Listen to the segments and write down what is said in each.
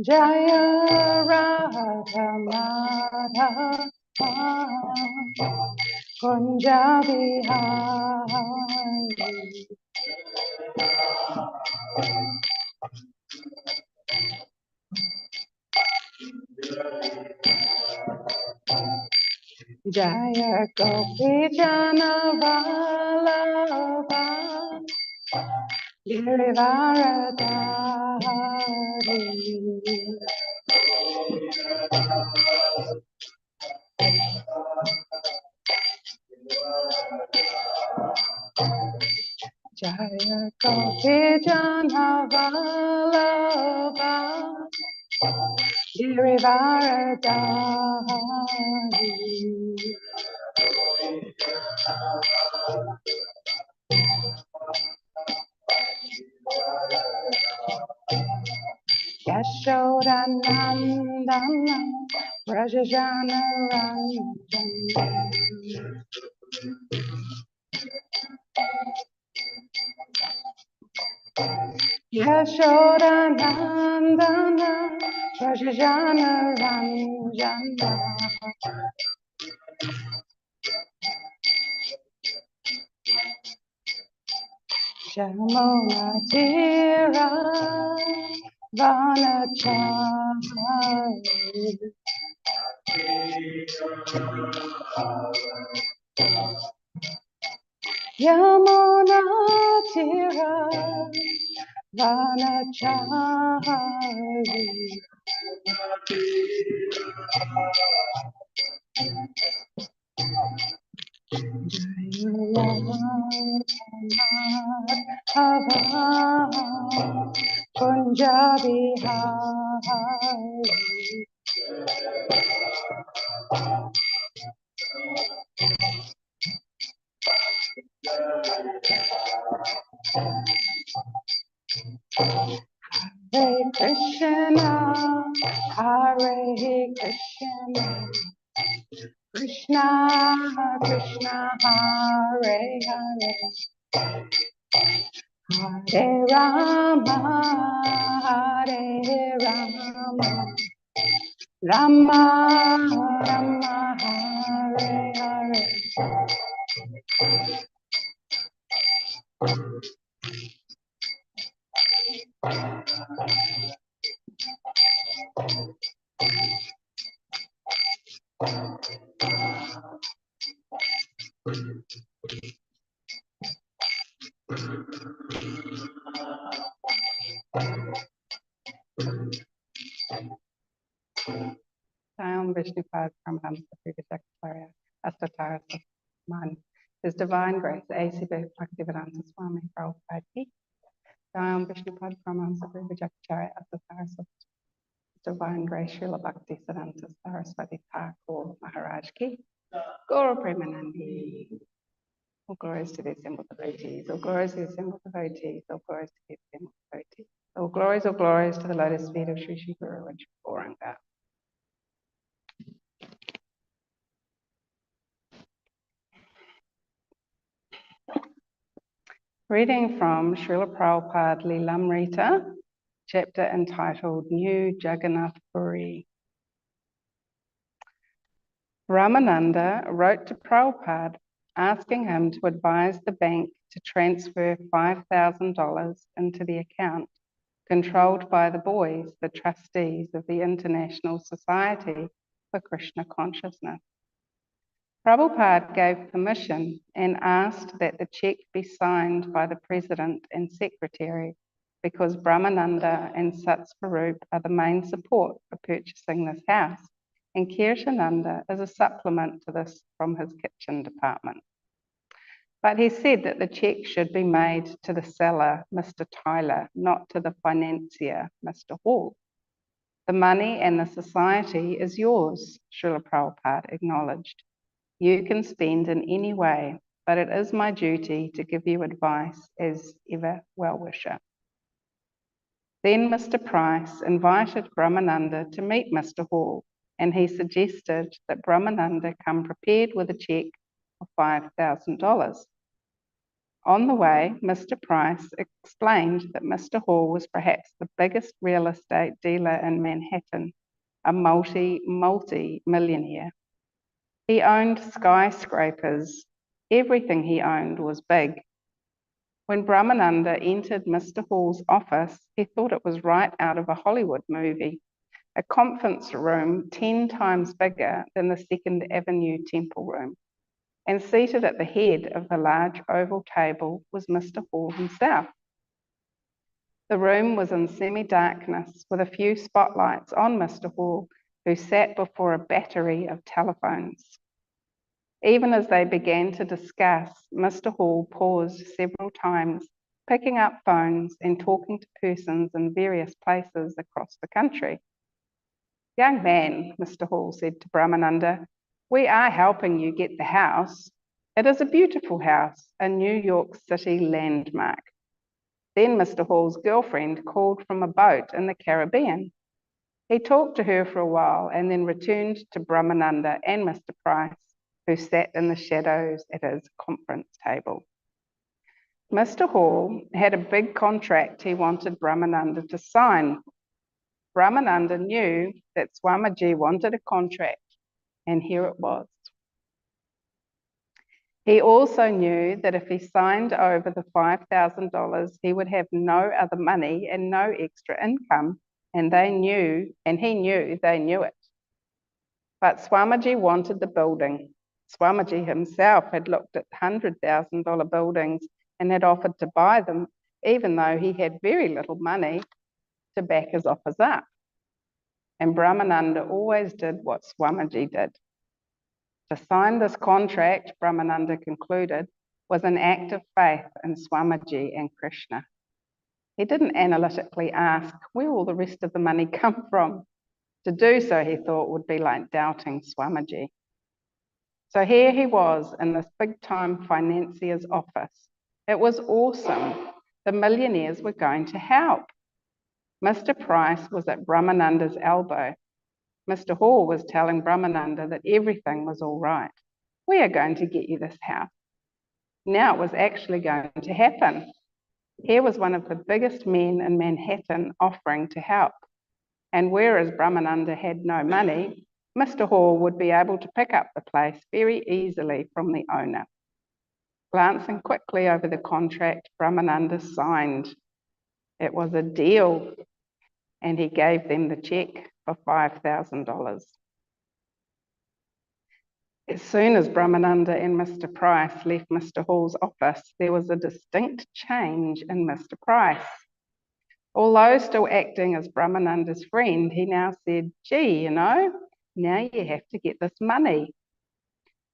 Jaya Radha Madhava Kunja Bihari Jaya Gopi Jana Vallabha Girivaradari Jaya Gopi Jana Vallabha Girivaradari Yashodanandana Rajajana Ranjana Yashodanandana Rajajana Ranjana Jamuna Tira Vanachari Yamuna Tira Vanachari Punjabi Hari Hare Krishna, Hare Krishna, Krishna Krishna, Hare Hare, Hare Rama, Hare Rama, Rama Rama, Hare Hare. Sayam Vishnupad Paramahamsa Prabhupada Astatara Man. His Divine Grace, A.C. Bhaktivedanta Swami Prabhupada Ki. Sayam Vishnupad Paramahamsa Prabhupada Astatara His Divine Grace, Srila Bhakti Siddhanta Saraswati Thakur Maharaj Ki. Guru Premanandi. All glories to the assembled devotees, all glories to the assembled devotees, all glories to the assembled devotees. All glories to the lotus feet of Sri Sri Guru and Sri Gauranga. Reading from Srila Prabhupada Lilamrita, chapter entitled New Jagannath Puri. Ramananda wrote to Prabhupada asking him to advise the bank to transfer $5,000 into the account controlled by the boys, the trustees of the International Society for Krishna Consciousness. Prabhupada gave permission and asked that the cheque be signed by the president and secretary because Brahmananda and Satsvarup are the main support for purchasing this house, and Kirshananda is a supplement to this from his kitchen department. But he said that the cheque should be made to the seller, Mr. Tyler, not to the financier, Mr. Hall. The money and the society is yours, Srila Prabhupada acknowledged. You can spend in any way, but it is my duty to give you advice as ever well-wisher. Then Mr. Price invited Brahmananda to meet Mr. Hall and he suggested that Brahmananda come prepared with a cheque of $5,000. On the way, Mr. Price explained that Mr. Hall was perhaps the biggest real estate dealer in Manhattan, a multi-millionaire. He owned skyscrapers. Everything he owned was big. When Brahmananda entered Mr. Hall's office, he thought it was right out of a Hollywood movie, a conference room 10 times bigger than the Second Avenue Temple Room. And seated at the head of the large oval table was Mr. Hall himself. The room was in semi-darkness with a few spotlights on Mr. Hall, who sat before a battery of telephones. Even as they began to discuss, Mr. Hall paused several times, picking up phones and talking to persons in various places across the country. "Young man," Mr. Hall said to Brahmananda, "we are helping you get the house. It is a beautiful house, a New York City landmark." Then Mr. Hall's girlfriend called from a boat in the Caribbean. He talked to her for a while and then returned to Brahmananda and Mr. Price, who sat in the shadows at his conference table. Mr. Hall had a big contract he wanted Brahmananda to sign. Brahmananda knew that Swamiji wanted a contract, and here it was. He also knew that if he signed over the $5,000, he would have no other money and no extra income, and he knew they knew it. But Swamiji wanted the building. Swamiji himself had looked at $100,000 buildings and had offered to buy them, even though he had very little money to back his offers up. And Brahmananda always did what Swamiji did. To sign this contract, Brahmananda concluded, was an act of faith in Swamiji and Krishna. He didn't analytically ask, where will the rest of the money come from? To do so, he thought, would be like doubting Swamiji. So here he was in this big-time financier's office. It was awesome. The millionaires were going to help. Mr. Price was at Brahmananda's elbow. Mr. Hall was telling Brahmananda that everything was all right. "We are going to get you this house." Now it was actually going to happen. Here was one of the biggest men in Manhattan offering to help. And whereas Brahmananda had no money, Mr. Hall would be able to pick up the place very easily from the owner. Glancing quickly over the contract, Brahmananda signed. It was a deal, and he gave them the cheque for $5,000. As soon as Brahmananda and Mr. Price left Mr. Hall's office, there was a distinct change in Mr. Price. Although still acting as Brahmananda's friend, he now said, "Gee, now you have to get this money."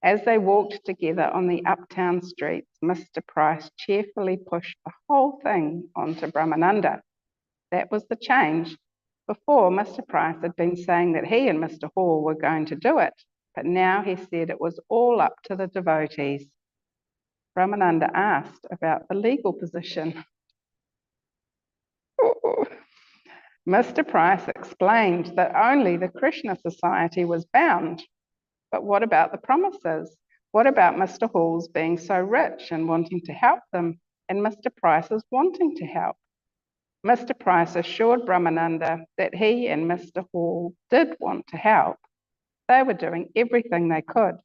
As they walked together on the uptown streets, Mr. Price cheerfully pushed the whole thing onto Brahmananda. That was the change. Before, Mr. Price had been saying that he and Mr. Hall were going to do it, but now he said it was all up to the devotees. Brahmananda asked about the legal position. Mr. Price explained that only the Krishna Society was bound. But what about the promises? What about Mr. Hall's being so rich and wanting to help them, and Mr. Price's wanting to help? Mr. Price assured Brahmananda that he and Mr. Hall did want to help. They were doing everything they could,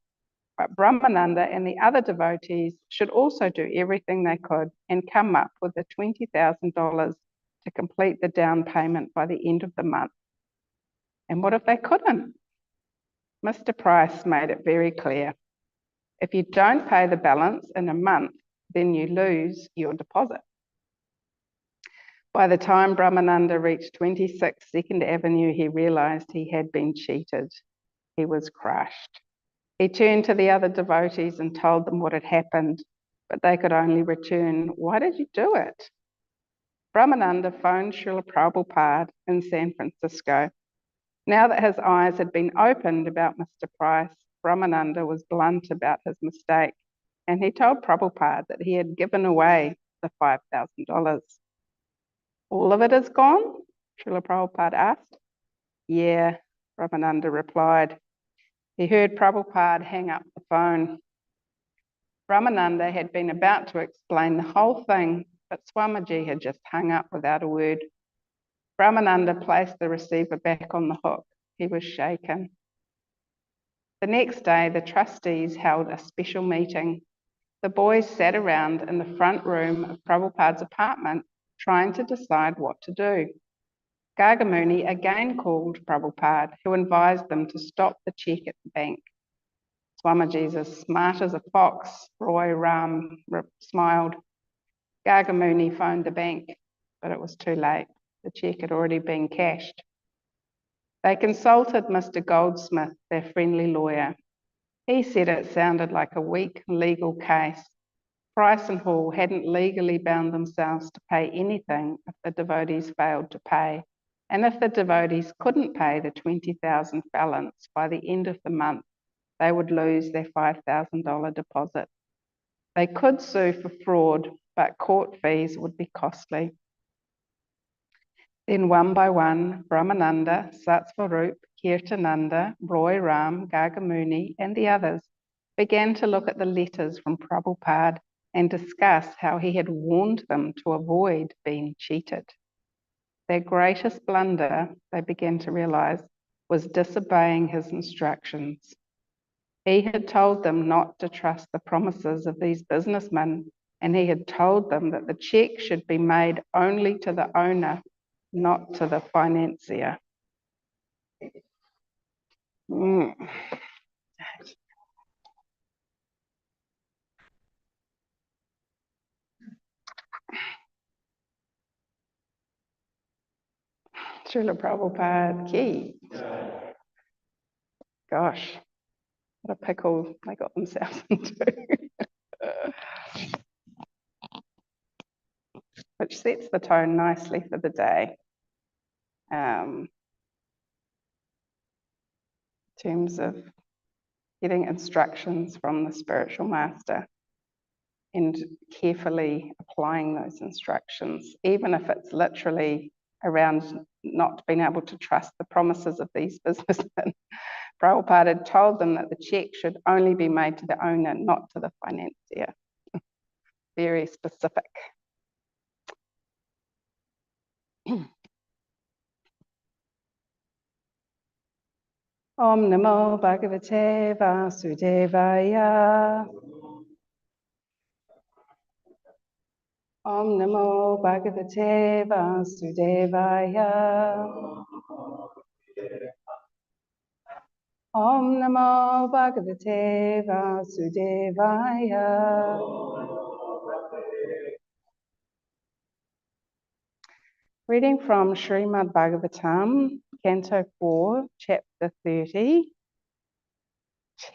but Brahmananda and the other devotees should also do everything they could and come up with the $20,000 to complete the down payment by the end of the month. And what if they couldn't? Mr. Price made it very clear. If you don't pay the balance in a month, then you lose your deposit. By the time Brahmananda reached 26 Second Avenue, he realized he had been cheated. He was crushed. He turned to the other devotees and told them what had happened, but they could only return, "Why did you do it?" Brahmananda phoned Srila Prabhupada in San Francisco. Now that his eyes had been opened about Mr. Price, Brahmananda was blunt about his mistake, and he told Prabhupada that he had given away the $5,000. "All of it is gone?" Srila Prabhupada asked. "Yeah," Brahmananda replied. He heard Prabhupada hang up the phone. Brahmananda had been about to explain the whole thing, but Swamiji had just hung up without a word. Brahmananda placed the receiver back on the hook. He was shaken. The next day, the trustees held a special meeting. The boys sat around in the front room of Prabhupada's apartment, trying to decide what to do. Gargamuni again called Prabhupada, who advised them to stop the cheque at the bank. Swamiji's as smart as a fox, Roy Ram smiled. Gargamuni phoned the bank, but it was too late. The cheque had already been cashed. They consulted Mr. Goldsmith, their friendly lawyer. He said it sounded like a weak legal case. Price and Hall hadn't legally bound themselves to pay anything if the devotees failed to pay. And if the devotees couldn't pay the 20,000 balance by the end of the month, they would lose their $5,000 deposit. They could sue for fraud, but court fees would be costly. Then one by one, Brahmananda, Satsvarup, Kirtananda, Roy Ram, Gargamuni, and the others began to look at the letters from Prabhupada and discuss how he had warned them to avoid being cheated. Their greatest blunder, they began to realize, was disobeying his instructions. He had told them not to trust the promises of these businessmen, and he had told them that the cheque should be made only to the owner, not to the financier. Srila Prabhupada ki. Gosh, what a pickle they got themselves into. Which sets the tone nicely for the day. In terms of getting instructions from the spiritual master and carefully applying those instructions, even if it's literally around not being able to trust the promises of these businessmen. Prabhupada had told them that the cheque should only be made to the owner, not to the financier. Very specific. Om Namo Bhagavate Vasudevaya. Om Namo Bhagavate Vasudevaya. Om Namo Bhagavate Vasudevaya. Reading from Srimad Bhagavatam, Canto 4, Chapter 30,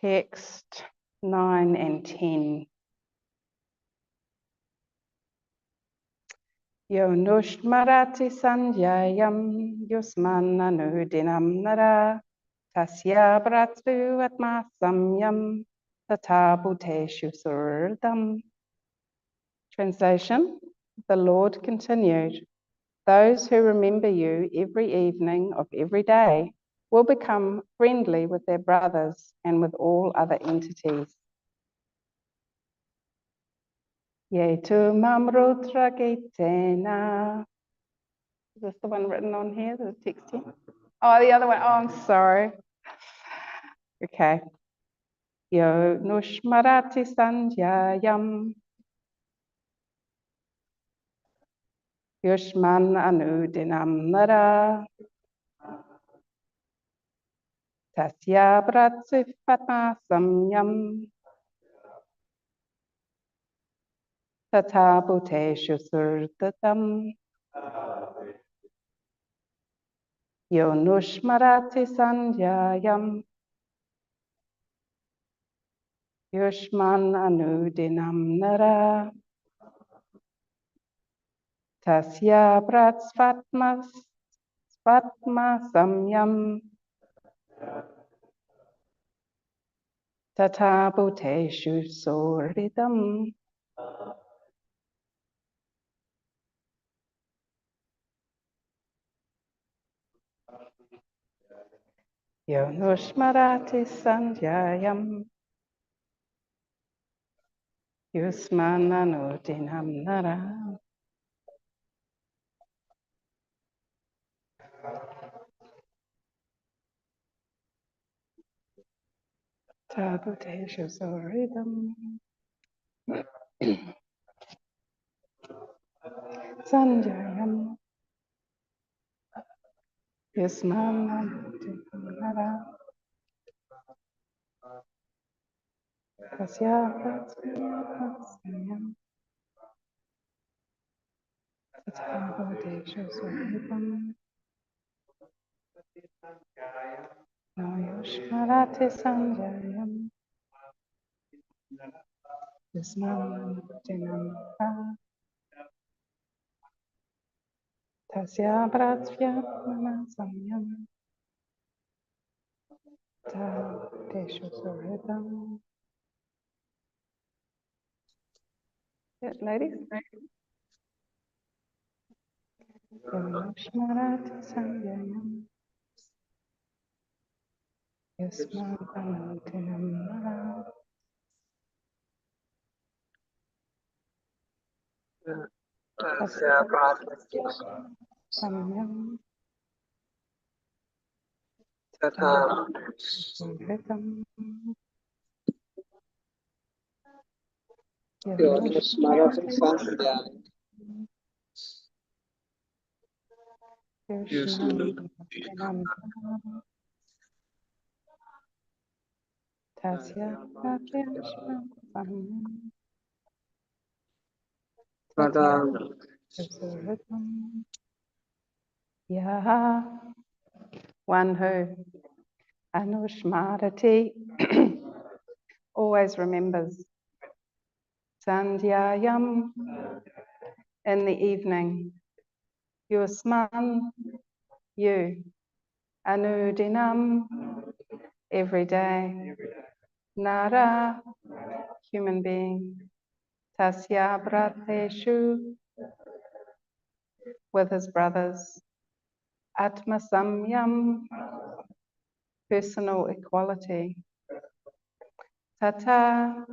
Text 9 and 10. Yo nushmarati sanjayam yusman anudinam nara tasya bratru atma samyam tata bhuteshu surdam. Translation, the Lord continued, those who remember you every evening of every day will become friendly with their brothers and with all other entities. Yetu mamrutra ketena. Is this the one written on here, the text here? Oh, the other one. Oh, I'm sorry. Okay. Yo nushmarati sanjayam yushman anudinam nara tasya pratsipatma samyam tata bhuteshu surdatam. Yo nushmarati sanjayam yushman anudinam nara tasya pratsvatma samyam tata bhuteshu suridam. Yonushmarati Sandhyayam Yusmananudinam Nara Tabuteshu Soridam Sandhyayam Yusmananudinam Nara Tasyapatsvayam Tabuteshu Soridam Yonushmarati Sandhyayam Yusmananudinam Nara Tasyapatsvayam Deshu Suridam. Yeah, ladies. Yonushmarati Sandhyayam Yasmanantinam Nara Samyam Suridam Yonushmarati Sandhyayam Yasmanantinam Nara Tasya Pratyashma Samyam Suridam. Yaha, one who Anushmarati always remembers Sandhyayam in the evening, Yusman, you, Anudinam, every day, Nara, human being, Tasya Brateshu, with his brothers, Atma Samyam, personal equality, Tata,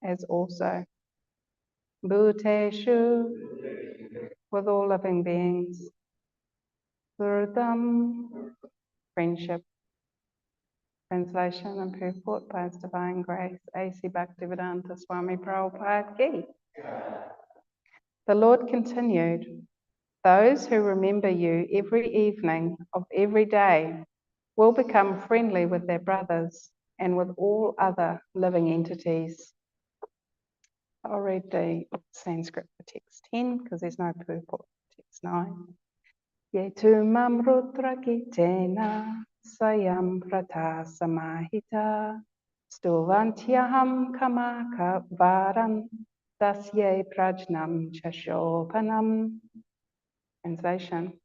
as also, Bhuteshu, with all living beings, Suridam, friendship. Translation and purport by His Divine Grace, A.C. Bhaktivedanta Swami Prabhupada Ki. The Lord continued, those who remember you every evening of every day will become friendly with their brothers and with all other living entities. I'll read the Sanskrit for text 10 because there's no purport for text 9. Yetu mamrutra kitena sayam prata samahita stuvantyaham kamaka varam dasye prajnam chashopanam. Translation.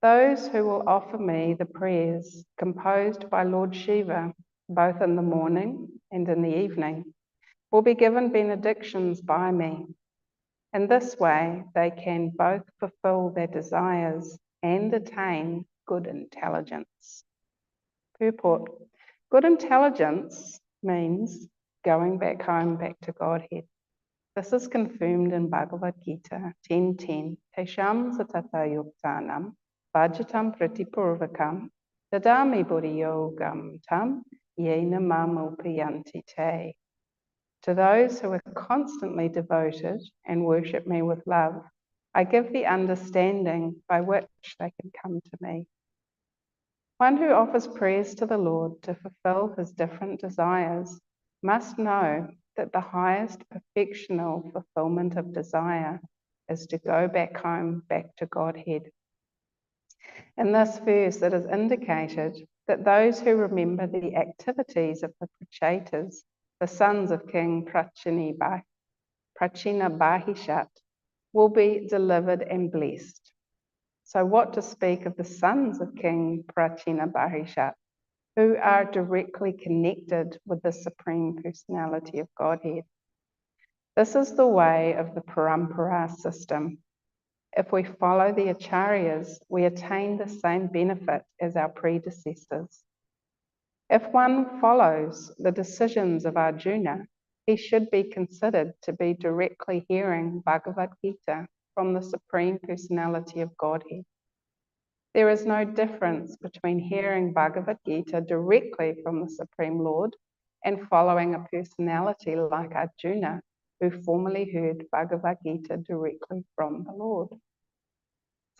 Those who will offer me the prayers composed by Lord Shiva, both in the morning and in the evening, will be given benedictions by me. In this way, they can both fulfill their desires and attain good intelligence. Purport. Good intelligence means going back home, back to Godhead. This is confirmed in Bhagavad Gita 10:10. Tesham satata yuktanam bhajatam pratipurvakam dadami buddhiyogam tam yena mamupayanti te. To those who are constantly devoted and worship me with love, I give the understanding by which they can come to me. One who offers prayers to the Lord to fulfill his different desires must know that the highest perfectional fulfillment of desire is to go back home, back to Godhead. In this verse, it is indicated that those who remember the activities of the Prachetas, the sons of King Prachina Bahishat, will be delivered and blessed. So what to speak of the sons of King Prachina Bahishat, who are directly connected with the Supreme Personality of Godhead? This is the way of the Parampara system. If we follow the Acharyas, we attain the same benefit as our predecessors. If one follows the decisions of Arjuna, he should be considered to be directly hearing Bhagavad Gita from the Supreme Personality of Godhead. There is no difference between hearing Bhagavad Gita directly from the Supreme Lord and following a personality like Arjuna, who formerly heard Bhagavad Gita directly from the Lord.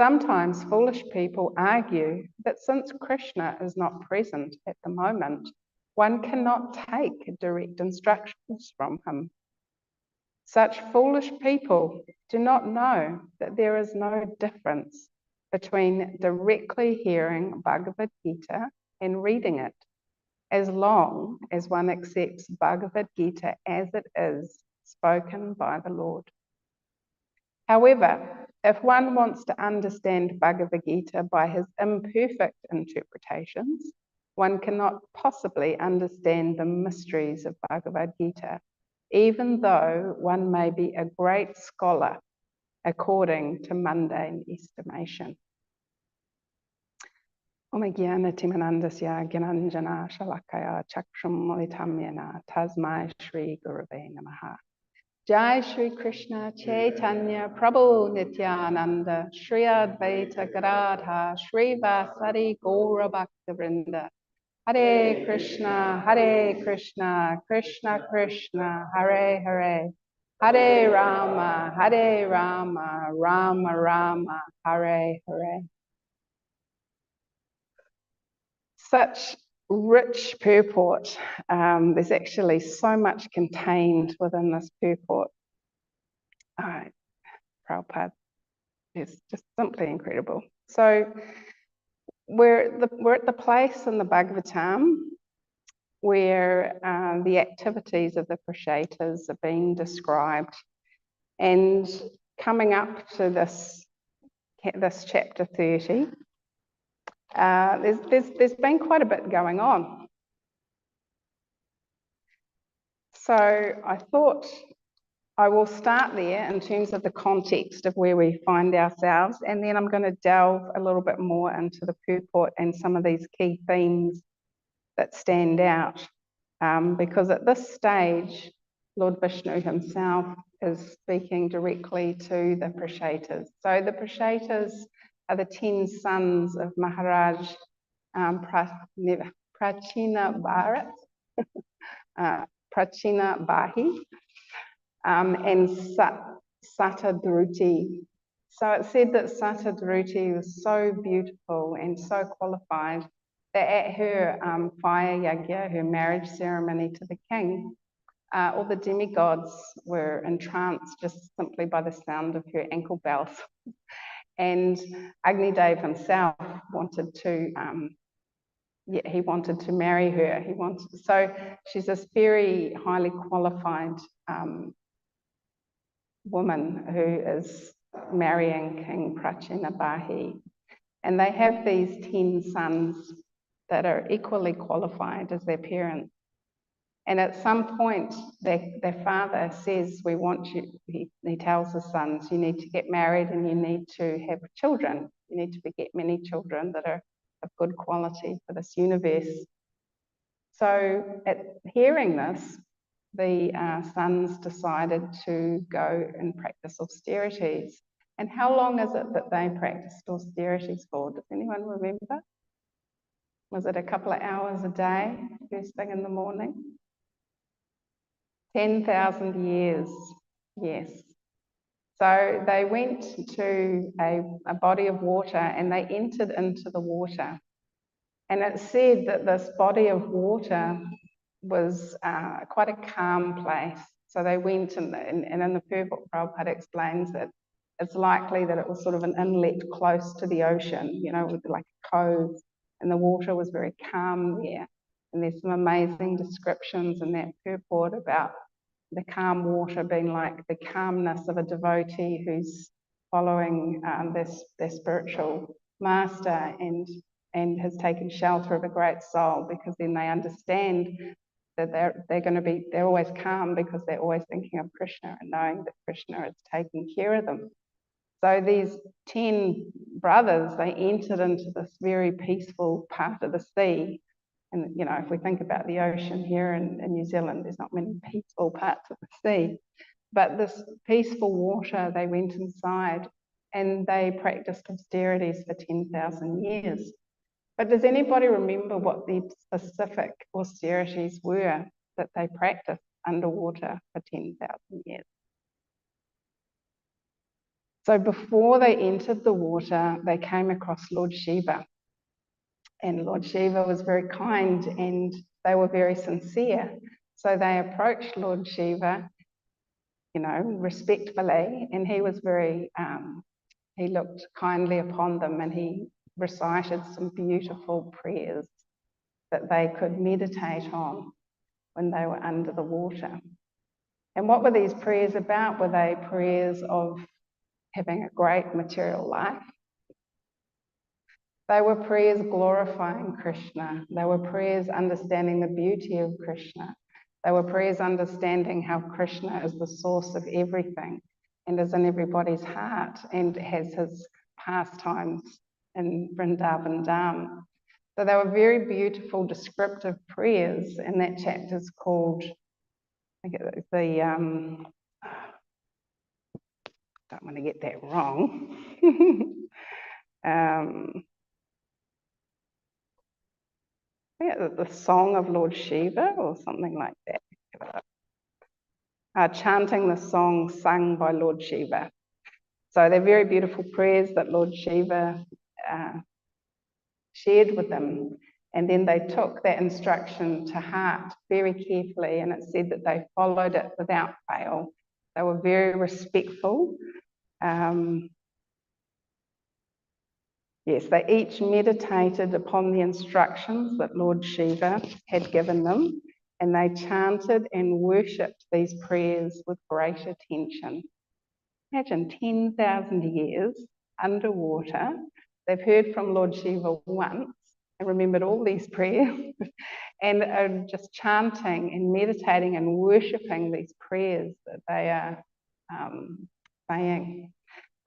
Sometimes foolish people argue that since Krishna is not present at the moment, one cannot take direct instructions from him. Such foolish people do not know that there is no difference between directly hearing Bhagavad Gita and reading it, as long as one accepts Bhagavad Gita as it is spoken by the Lord. However, if one wants to understand Bhagavad Gita by his imperfect interpretations, one cannot possibly understand the mysteries of Bhagavad Gita, even though one may be a great scholar according to mundane estimation. Om Jnana Timanandasya Gyananjana Shalakaya Chaksham Molitamyana Tasmai Shri Gurave Namaha. Jai Shri Krishna Chaitanya Prabhu Nityananda Shri Advaita Gadadha Shri Vasari Gaura Bhaktivinoda. Hare Krishna, Krishna Krishna, Hare Hare, Hare Rama, Rama Rama, Hare Hare. Such rich purport. There's actually so much contained within this purport. Prabhupada is just simply incredible. So we're at the place in the Bhagavatam where the activities of the Prashetas are being described, and coming up to this chapter 30, there's been quite a bit going on. So I thought I will start there in terms of the context of where we find ourselves, and then I'm going to delve a little bit more into the purport and some of these key themes that stand out. Because at this stage, Lord Vishnu himself is speaking directly to the Prashetas. So the Prashetas are the 10 sons of Maharaj Prachina Bharat, Prachina Bahi, and Satadruti. So it said that Satadruti was so beautiful and so qualified that at her fire yagya, her marriage ceremony to the king, all the demigods were entranced just simply by the sound of her ankle bells. And Agnidev himself wanted to, he wanted to marry her. So she's this very highly qualified woman who is marrying King Prachina Bahi. And they have these 10 sons that are equally qualified as their parents. And at some point, their father says, we want you, he tells his sons, you need to get married and you need to have children. You need to beget many children that are of good quality for this universe. So at hearing this, the sons decided to go and practice austerities. And how long is it that they practiced austerities for? Does anyone remember? Was it a couple of hours a day, first thing in the morning? 10,000 years, yes. So they went to a body of water and they entered into the water. And it said that this body of water was quite a calm place. So they went and in the purport, Prabhupada explains that it's likely that it was sort of an inlet close to the ocean, you know, with like a cove, and the water was very calm there. And there's some amazing descriptions in that purport about the calm water being like the calmness of a devotee who's following their spiritual master and has taken shelter of a great soul, because then they understand that they're always calm because they're always thinking of Krishna and knowing that Krishna is taking care of them. So these 10 brothers, they entered into this very peaceful part of the sea, And, you know, if we think about the ocean here in New Zealand, there's not many peaceful parts of the sea. But this peaceful water, they went inside and they practiced austerities for 10,000 years. But does anybody remember what the specific austerities were that they practiced underwater for 10,000 years? So before they entered the water, they came across Lord Shiva. And Lord Shiva was very kind and they were very sincere. So they approached Lord Shiva, you know, respectfully, and he was very, he looked kindly upon them and he recited some beautiful prayers that they could meditate on when they were under the water. And what were these prayers about? Were they prayers of having a great material life? They were prayers glorifying Krishna. They were prayers understanding the beauty of Krishna. They were prayers understanding how Krishna is the source of everything and is in everybody's heart and has his pastimes in Vrindavan Dham. So they were very beautiful, descriptive prayers, and that chapter is called, I think it's the, don't want to get that wrong. The Song of Lord Shiva or something like that. Chanting the song sung by Lord Shiva. So they're very beautiful prayers that Lord Shiva shared with them. And then they took that instruction to heart very carefully, and it said that they followed it without fail. They were very respectful. Yes, they each meditated upon the instructions that Lord Shiva had given them, and they chanted and worshipped these prayers with great attention. Imagine 10,000 years underwater. They've heard from Lord Shiva once and remembered all these prayers and are just chanting and meditating and worshipping these prayers that they are saying.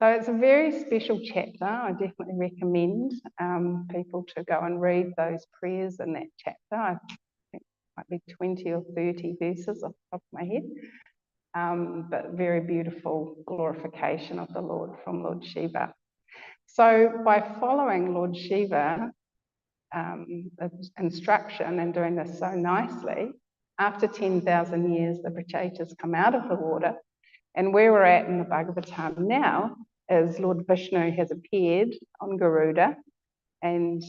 So it's a very special chapter. I definitely recommend people to go and read those prayers in that chapter. I think it might be 20 or 30 verses off the top of my head, but very beautiful glorification of the Lord from Lord Shiva. So by following Lord Shiva's instruction and doing this so nicely, after 10,000 years, the Prachetas come out of the water, and where we're at in the Bhagavatam now is Lord Vishnu has appeared on Garuda, and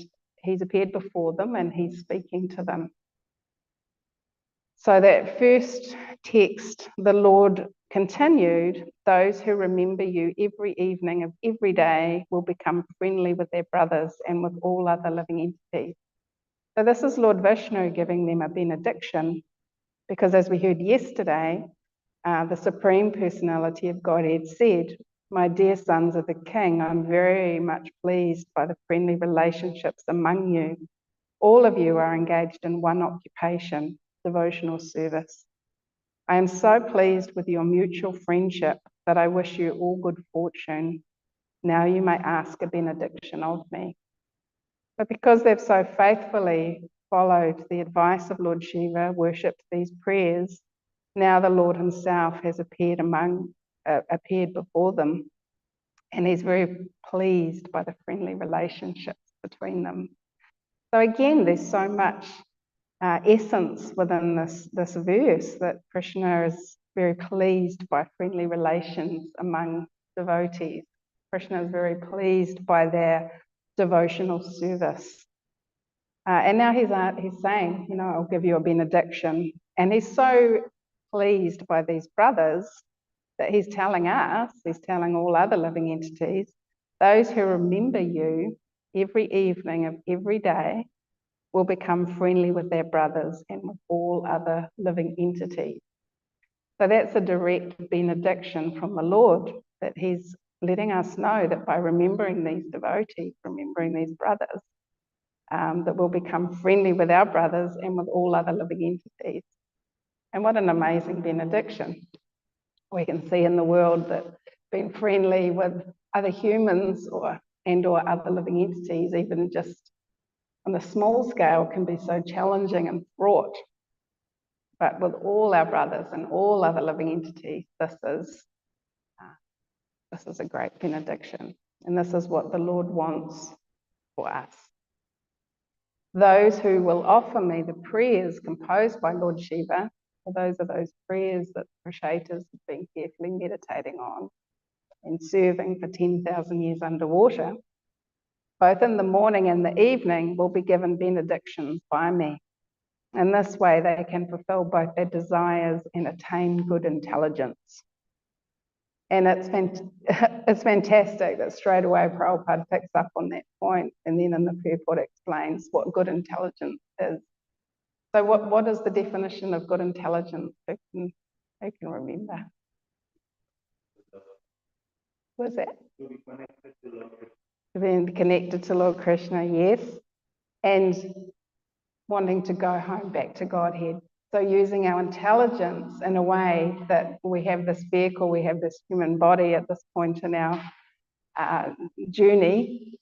he's appeared before them and he's speaking to them. So that first text, the Lord continued, those who remember you every evening of every day will become friendly with their brothers and with all other living entities. So this is Lord Vishnu giving them a benediction, because as we heard yesterday, the Supreme Personality of Godhead said, my dear sons of the King, I'm very much pleased by the friendly relationships among you. All of you are engaged in one occupation, devotional service. I am so pleased with your mutual friendship that I wish you all good fortune. Now you may ask a benediction of me. But because they've so faithfully followed the advice of Lord Shiva, worshipped these prayers, now the Lord himself has appeared before them, and he's very pleased by the friendly relationships between them. So again, there's so much essence within this verse that Krishna is very pleased by friendly relations among devotees. Krishna is very pleased by their devotional service. And now he's saying, you know, I'll give you a benediction. And he's so pleased by these brothers that he's telling us, he's telling all other living entities, those who remember you every evening of every day will become friendly with their brothers and with all other living entities. So that's a direct benediction from the Lord, that he's letting us know that by remembering these devotees, remembering these brothers, that we'll become friendly with our brothers and with all other living entities. And what an amazing benediction. We can see in the world that being friendly with other humans or other living entities, even just on the small scale can be so challenging and fraught. But with all our brothers and all other living entities, this is a great benediction. And this is what the Lord wants for us. Those who will offer me the prayers composed by Lord Shiva, for those are those prayers that Rasayatras have been carefully meditating on and serving for 10,000 years underwater, both in the morning and the evening will be given benedictions by me. In this way, they can fulfill both their desires and attain good intelligence. And it's fantastic that straight away Prabhupada picks up on that point, and then in the purport explains what good intelligence is. So what is the definition of good intelligence? Who can remember? What is that? To be connected to Lord Krishna. To be connected to Lord Krishna, yes. And wanting to go home back to Godhead. So using our intelligence in a way that we have this vehicle, we have this human body at this point in our journey,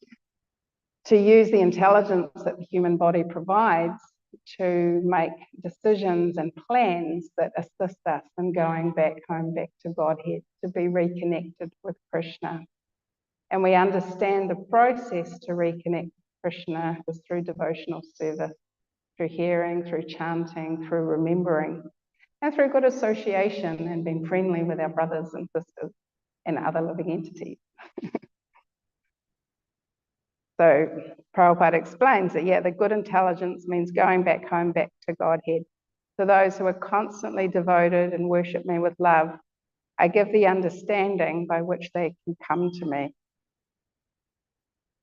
to use the intelligence that the human body provides to make decisions and plans that assist us in going back home, back to Godhead, to be reconnected with Krishna. And we understand the process to reconnect with Krishna is through devotional service, through hearing, through chanting, through remembering, and through good association and being friendly with our brothers and sisters and other living entities. So Prabhupada explains that, the good intelligence means going back home, back to Godhead. To those who are constantly devoted and worship me with love, I give the understanding by which they can come to me.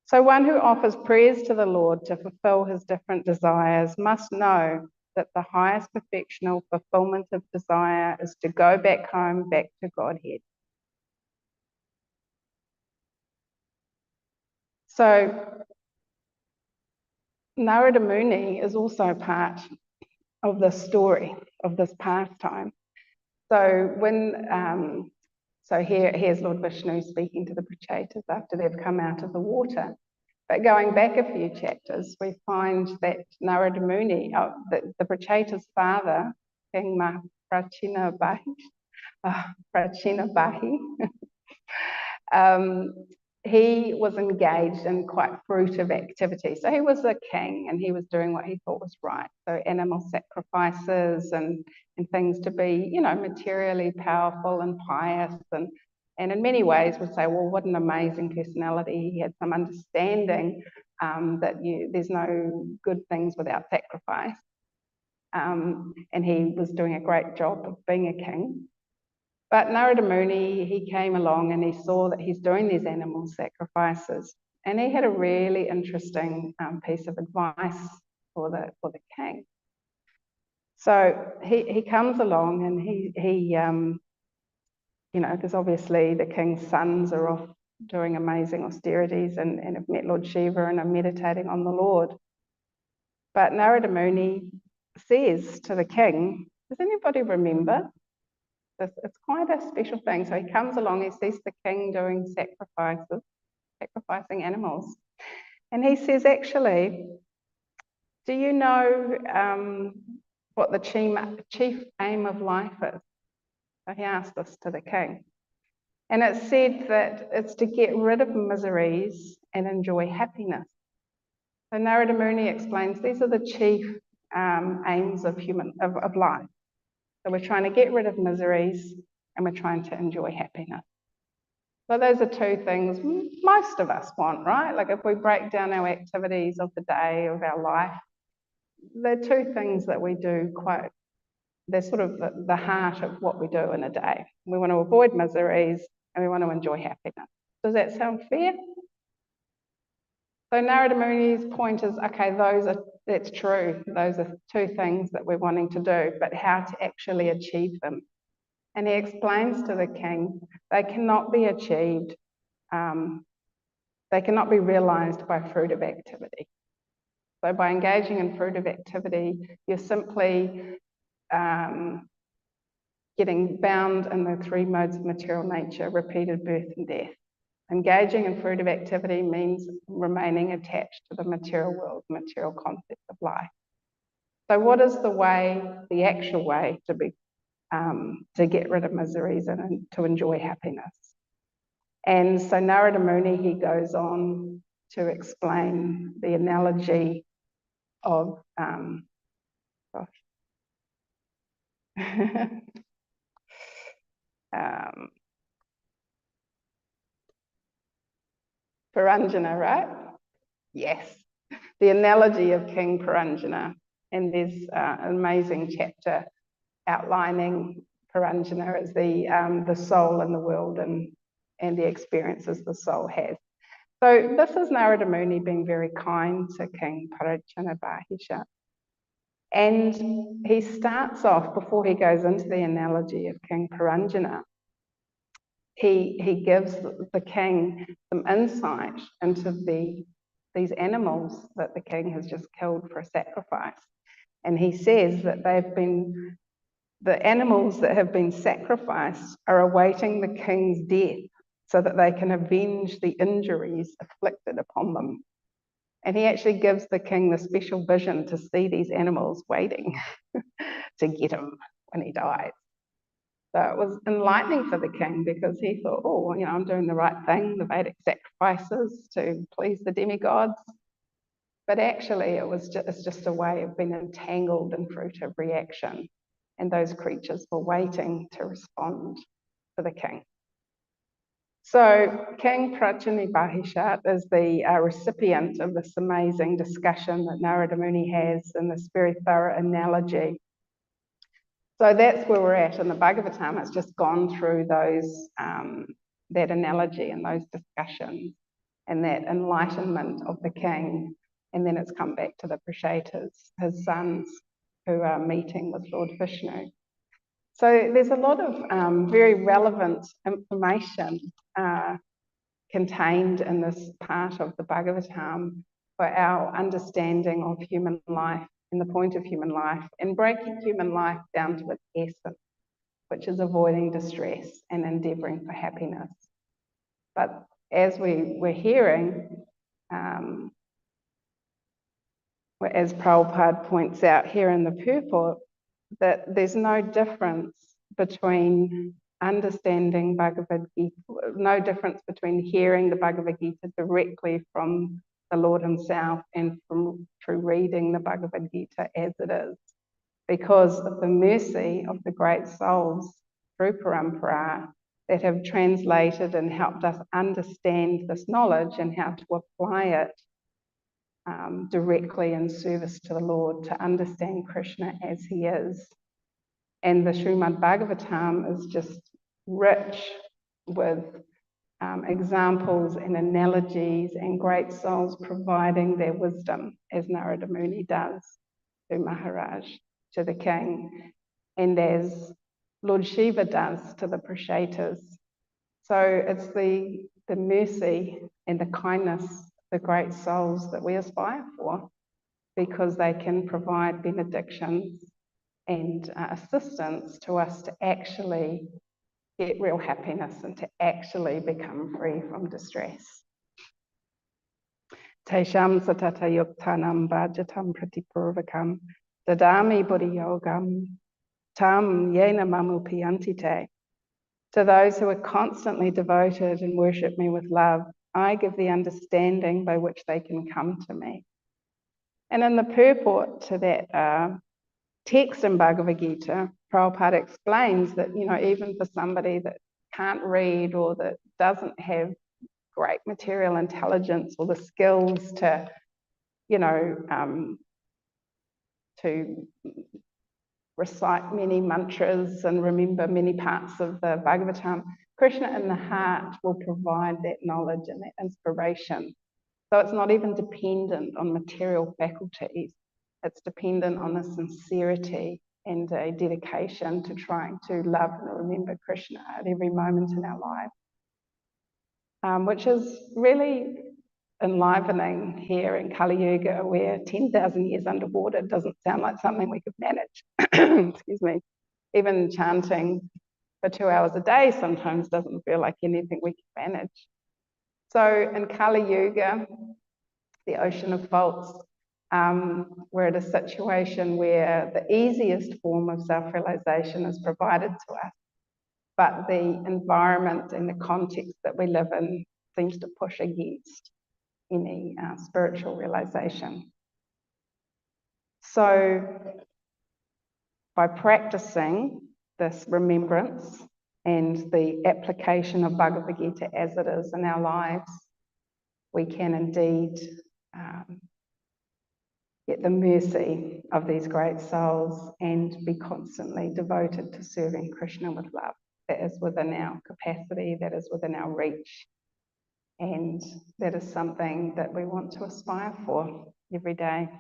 So one who offers prayers to the Lord to fulfill his different desires must know that the highest perfectional fulfillment of desire is to go back home, back to Godhead. So Narada Muni is also part of this story, of this pastime. So here's Lord Vishnu speaking to the Prachetas after they've come out of the water. But going back a few chapters, we find that Narada Muni, the Prachetas' father, King Prachina Bahi, he was engaged in quite fruitive activity. So he was a king and he was doing what he thought was right. So animal sacrifices and things to be, materially powerful and pious. And in many ways would say, well, what an amazing personality. He had some understanding that there's no good things without sacrifice. And he was doing a great job of being a king. But Narada Muni, he came along and he saw that he's doing these animal sacrifices. And he had a really interesting piece of advice for the king. So he comes along and he because obviously the king's sons are off doing amazing austerities and have met Lord Shiva and are meditating on the Lord. But Narada Muni says to the king, does anybody remember? It's quite a special thing. So he comes along, he sees the king doing sacrificing animals. And he says, actually, do you know what the chief aim of life is? So he asked this to the king. And it said that it's to get rid of miseries and enjoy happiness. So Narada Muni explains these are the chief aims of life. So we're trying to get rid of miseries and we're trying to enjoy happiness. So those are two things most of us want, right? Like if we break down our activities of the day, of our life, they're two things that we do they're sort of the heart of what we do in a day. We want to avoid miseries and we want to enjoy happiness. Does that sound fair? So Narada Muni's point is, okay, that's true. Those are two things that we're wanting to do, but how to actually achieve them. And he explains to the king, they cannot be achieved, they cannot be realized by fruitive activity. So by engaging in fruitive activity, you're simply getting bound in the three modes of material nature, repeated birth and death. Engaging in fruitive activity means remaining attached to the material world, material concept of life. So what is the way, the actual way to get rid of miseries and to enjoy happiness? And so Narada Muni, he goes on to explain the analogy of, Puranjana, right? Yes, the analogy of King Puranjana. And there's an amazing chapter outlining Puranjana as the soul in the world and the experiences the soul has. So this is Narada Muni being very kind to King Puranjana Bahisha. And he starts off, before he goes into the analogy of King Puranjana, he gives the king some insight into these animals that the king has just killed for a sacrifice. And he says that the animals that have been sacrificed are awaiting the king's death so that they can avenge the injuries afflicted upon them. And he actually gives the king the special vision to see these animals waiting to get him when he dies. So it was enlightening for the king because he thought, oh, I'm doing the right thing, the Vedic sacrifices to please the demigods. But actually, it's just a way of being entangled in fruitive reaction. And those creatures were waiting to respond to the king. So King Prajani Bahishat is the recipient of this amazing discussion that Narada Muni has in this very thorough analogy. So that's where we're at in the Bhagavatam. It's just gone through those that analogy and those discussions and that enlightenment of the king. And then it's come back to the Prashetas, his sons, who are meeting with Lord Vishnu. So there's a lot of very relevant information contained in this part of the Bhagavatam for our understanding of human life and the point of human life and breaking human life down to its essence, which is avoiding distress and endeavouring for happiness. But as we're hearing, as Prabhupada points out here in the purport, that there's no difference between understanding Bhagavad Gita, no difference between hearing the Bhagavad Gita directly from the Lord himself and through reading the Bhagavad Gita as it is, because of the mercy of the great souls through Parampara that have translated and helped us understand this knowledge and how to apply it directly in service to the Lord, to understand Krishna as he is. And the Srimad Bhagavatam is just rich with examples and analogies and great souls providing their wisdom, as Narada Muni does to Maharaj, to the king, and as Lord Shiva does to the Prashetas. So it's the mercy and the kindness of the great souls that we aspire for, because they can provide benedictions and assistance to us to actually get real happiness and to actually become free from distress. Tesham satata yuktanam bhajatam pratipurvakam dadami buddhiyogam tam yena mamupiyantite. To those who are constantly devoted and worship me with love, I give the understanding by which they can come to me. And in the purport to that text in Bhagavad Gita, Prabhupada explains that, even for somebody that can't read or that doesn't have great material intelligence or the skills to recite many mantras and remember many parts of the Bhagavatam, Krishna in the heart will provide that knowledge and that inspiration. So it's not even dependent on material faculties. It's dependent on a sincerity and a dedication to trying to love and remember Krishna at every moment in our life, which is really enlivening here in Kali Yuga, where 10,000 years underwater doesn't sound like something we could manage. Excuse me. Even chanting for 2 hours a day sometimes doesn't feel like anything we can manage. So in Kali Yuga, the ocean of faults, we're at a situation where the easiest form of self-realization is provided to us, but the environment and the context that we live in seems to push against any spiritual realization. So by practicing this remembrance and the application of Bhagavad Gita as it is in our lives, we can indeed get the mercy of these great souls and be constantly devoted to serving Krishna with love. That is within our capacity, that is within our reach, and that is something that we want to aspire for every day.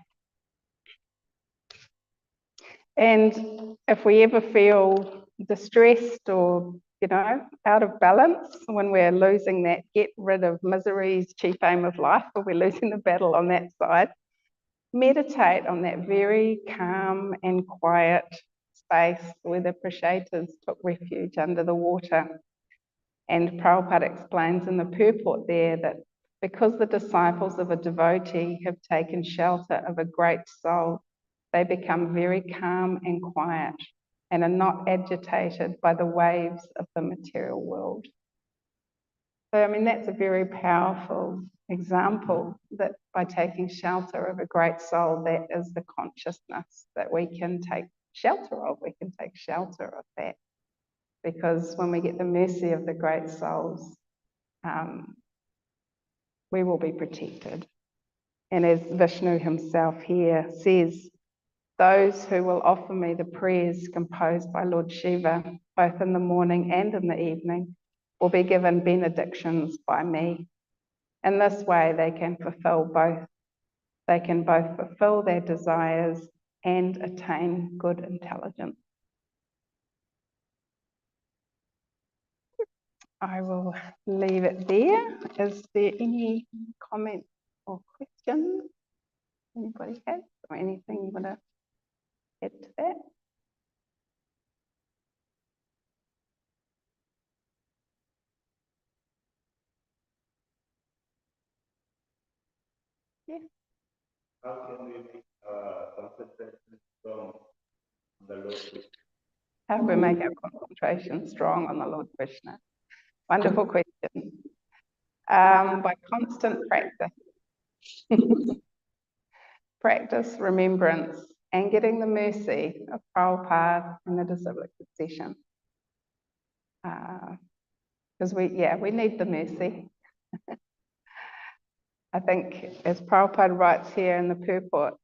And if we ever feel distressed or, out of balance when we're losing that get rid of misery's chief aim of life, or we're losing the battle on that side, meditate on that very calm and quiet space where the Prashetas took refuge under the water. And Prabhupada explains in the purport there that because the disciples of a devotee have taken shelter of a great soul, they become very calm and quiet and are not agitated by the waves of the material world. So, that's a very powerful example that by taking shelter of a great soul, that is the consciousness that we can take shelter of. We can take shelter of that. Because when we get the mercy of the great souls, we will be protected. And as Vishnu himself here says, those who will offer me the prayers composed by Lord Shiva, both in the morning and in the evening, will be given benedictions by me. In this way, they can fulfill both. They can both fulfill their desires and attain good intelligence. I will leave it there. Is there any comments or questions anybody has, or anything you want to add to that? Yeah. How can we make concentration strong on the Lord Krishna? How do we make our concentration strong on the Lord Krishna? Wonderful question. By constant practice. Practice, remembrance, and getting the mercy of Prabhupada and the disciplic succession. Because we need the mercy. I think, as Prabhupada writes here in the purport,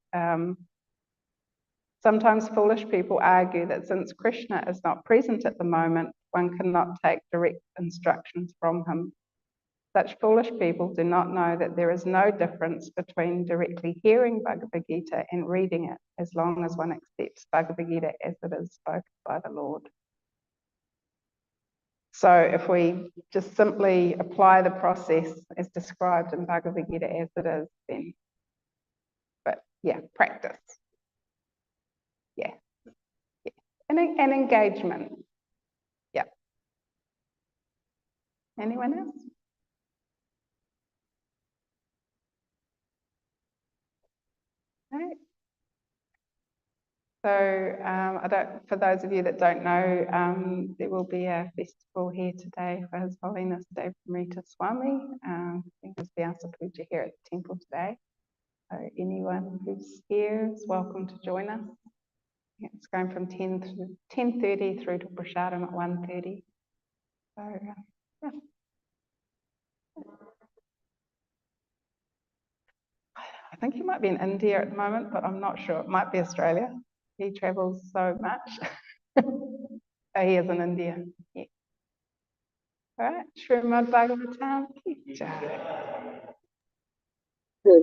sometimes foolish people argue that since Krishna is not present at the moment, one cannot take direct instructions from him. Such foolish people do not know that there is no difference between directly hearing Bhagavad Gita and reading it, as long as one accepts Bhagavad Gita as it is spoken by the Lord. So if we just simply apply the process as described in Bhagavad Gita as it is, then, practice. Yeah. And engagement. Yeah. Anyone else? Right. So for those of you that don't know, there will be a festival here today for His Holiness Devi Swami. I think there's Vyasa Puja here at the temple today. So anyone who's here is welcome to join us. It's going from 10:30 through to Prasadam at 1:30. So yeah. I think he might be in India at the moment, but I'm not sure. It might be Australia. He travels so much. So he is in India. Yeah. All right. Srimad Bhagavatam.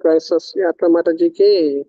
Gracias, Yatra Mataji ki